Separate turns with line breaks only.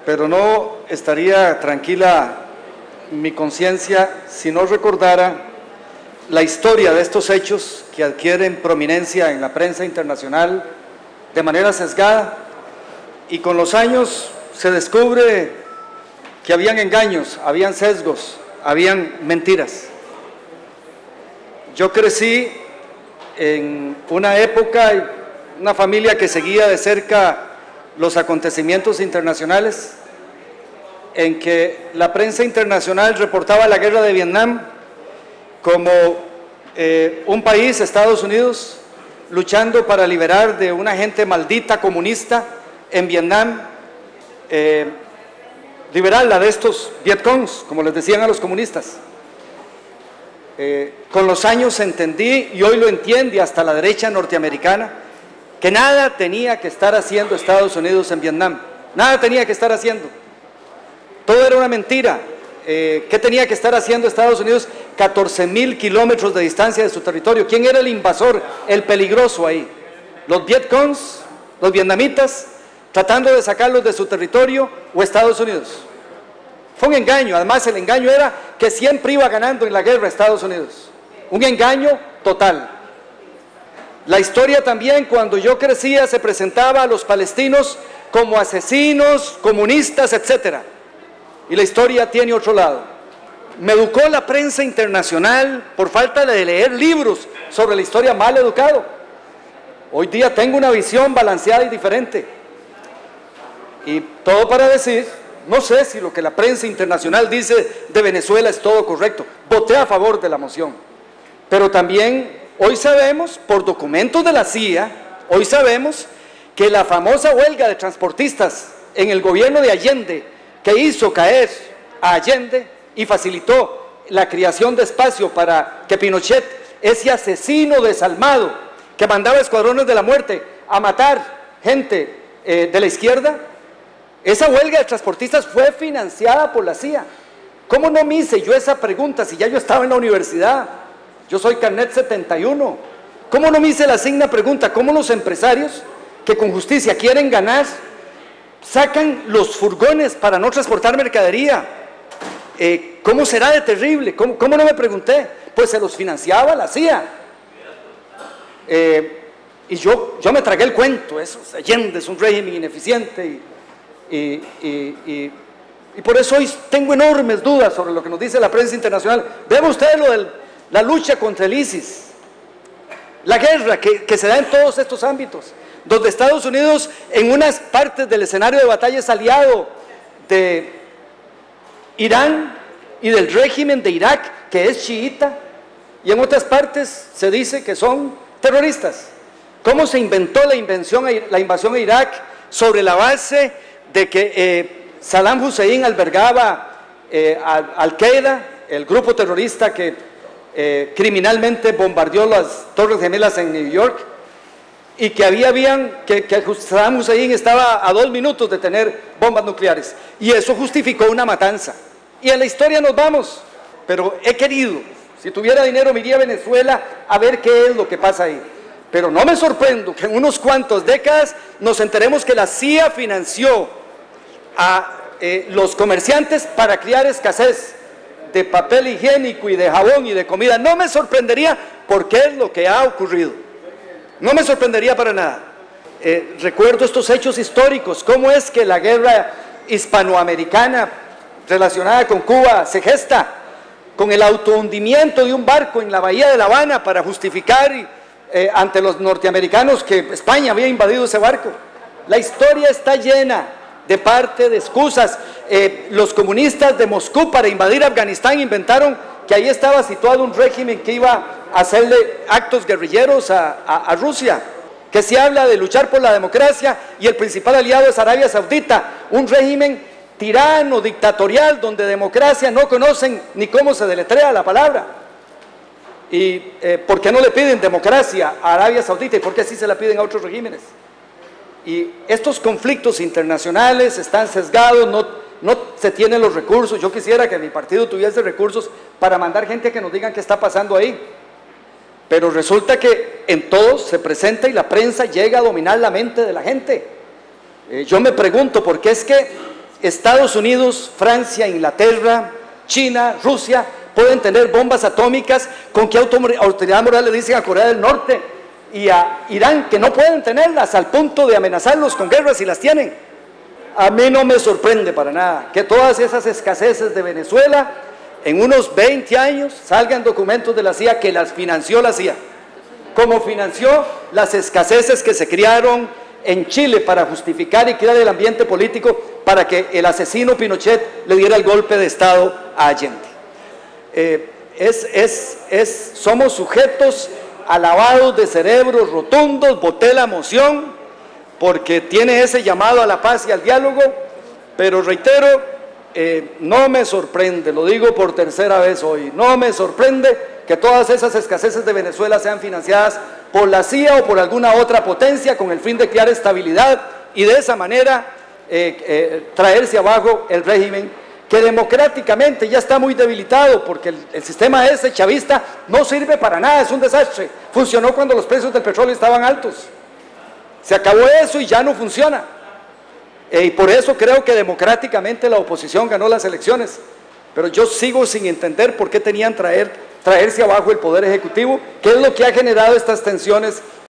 pero no estaría tranquila mi conciencia si no recordara la historia de estos hechos que adquieren prominencia en la prensa internacional de manera sesgada, y con los años se descubre que habían engaños, habían sesgos, habían mentiras. Yo crecí en una época, una familia que seguía de cerca los acontecimientos internacionales, en que la prensa internacional reportaba la guerra de Vietnam como un país, Estados Unidos, luchando para liberar de una gente maldita comunista en Vietnam, liberarla de estos Vietcongs, como les decían a los comunistas. Con los años entendí, y hoy lo entiende hasta la derecha norteamericana, que nada tenía que estar haciendo Estados Unidos en Vietnam, nada tenía que estar haciendo, todo era una mentira. ¿Qué tenía que estar haciendo Estados Unidos? 14.000 kilómetros de distancia de su territorio. ¿Quién era el invasor, el peligroso ahí? ¿Los Vietcongs, los vietnamitas, tratando de sacarlos de su territorio, o Estados Unidos? Fue un engaño. Además, el engaño era que siempre iba ganando en la guerra Estados Unidos. Un engaño total. La historia también, cuando yo crecía, se presentaba a los palestinos como asesinos, comunistas, etcétera. Y la historia tiene otro lado. Me educó la prensa internacional por falta de leer libros sobre la historia, mal educado. Hoy día tengo una visión balanceada y diferente. Y todo para decir, no sé si lo que la prensa internacional dice de Venezuela es todo correcto. Voté a favor de la moción. Pero también hoy sabemos, por documentos de la CIA, hoy sabemos que la famosa huelga de transportistas en el gobierno de Allende, que hizo caer a Allende y facilitó la creación de espacio para que Pinochet, ese asesino desalmado que mandaba escuadrones de la muerte a matar gente de la izquierda, esa huelga de transportistas fue financiada por la CIA. ¿Cómo no me hice yo esa pregunta si ya yo estaba en la universidad? Yo soy carnet 71. ¿Cómo no me hice la asigna pregunta? ¿Cómo los empresarios que con justicia quieren ganar sacan los furgones para no transportar mercadería? ¿Cómo será de terrible? ¿Cómo no me pregunté? Pues se los financiaba la CIA. Y yo me tragué el cuento. Allende es un régimen ineficiente y por eso hoy tengo enormes dudas sobre lo que nos dice la prensa internacional. Vean ustedes lo de la lucha contra el ISIS, la guerra que se da en todos estos ámbitos, donde Estados Unidos en unas partes del escenario de batalla es aliado de Irán y del régimen de Irak, que es chiita, y en otras partes se dice que son terroristas. ¿Cómo se inventó la invasión a Irak? Sobre la base de que Saddam Hussein albergaba Al-Qaeda, el grupo terrorista que criminalmente bombardeó las Torres Gemelas en New York, y que Saddam Hussein estaba a 2 minutos de tener bombas nucleares, y eso justificó una matanza. Y en la historia nos vamos, pero he querido, si tuviera dinero me iría a Venezuela a ver qué es lo que pasa ahí. Pero no me sorprendo que en unos cuantos décadas nos enteremos que la CIA financió a los comerciantes para crear escasez de papel higiénico y de jabón y de comida. No me sorprendería, porque es lo que ha ocurrido. No me sorprendería para nada. Recuerdo estos hechos históricos, cómo es que la guerra hispanoamericana relacionada con Cuba se gesta con el autohundimiento de un barco en la bahía de La Habana para justificar ante los norteamericanos que España había invadido ese barco. La historia está llena de parte de excusas. Los comunistas de Moscú, para invadir Afganistán, inventaron que ahí estaba situado un régimen que iba a hacerle actos guerrilleros a Rusia, que se habla de luchar por la democracia y el principal aliado es Arabia Saudita, un régimen tirano, dictatorial, donde democracia no conocen ni cómo se deletrea la palabra. ¿Y por qué no le piden democracia a Arabia Saudita y por qué sí se la piden a otros regímenes? Y estos conflictos internacionales están sesgados, no se tienen los recursos. Yo quisiera que mi partido tuviese recursos para mandar gente que nos digan qué está pasando ahí. Pero resulta que en todos se presenta y la prensa llega a dominar la mente de la gente. Yo me pregunto por qué es que Estados Unidos, Francia, Inglaterra, China, Rusia, pueden tener bombas atómicas. ¿Con qué autoridad moral le dicen a Corea del Norte y a Irán que no pueden tenerlas, al punto de amenazarlos con guerras si las tienen? A mí no me sorprende para nada que todas esas escaseces de Venezuela, en unos 20 años, salgan documentos de la CIA que las financió la CIA, como financió las escaseces que se crearon en Chile para justificar y crear el ambiente político para que el asesino Pinochet le diera el golpe de Estado a Allende. Somos sujetos a lavados de cerebros rotundos. Voté la moción porque tiene ese llamado a la paz y al diálogo, pero reitero, no me sorprende, lo digo por tercera vez hoy, no me sorprende que todas esas escaseces de Venezuela sean financiadas por la CIA o por alguna otra potencia con el fin de crear estabilidad y de esa manera traerse abajo el régimen que democráticamente ya está muy debilitado, porque el sistema ese chavista no sirve para nada, es un desastre. Funcionó cuando los precios del petróleo estaban altos. Se acabó eso y ya no funciona. Y por eso creo que democráticamente la oposición ganó las elecciones. Pero yo sigo sin entender por qué tenían traerse abajo el Poder Ejecutivo, que es lo que ha generado estas tensiones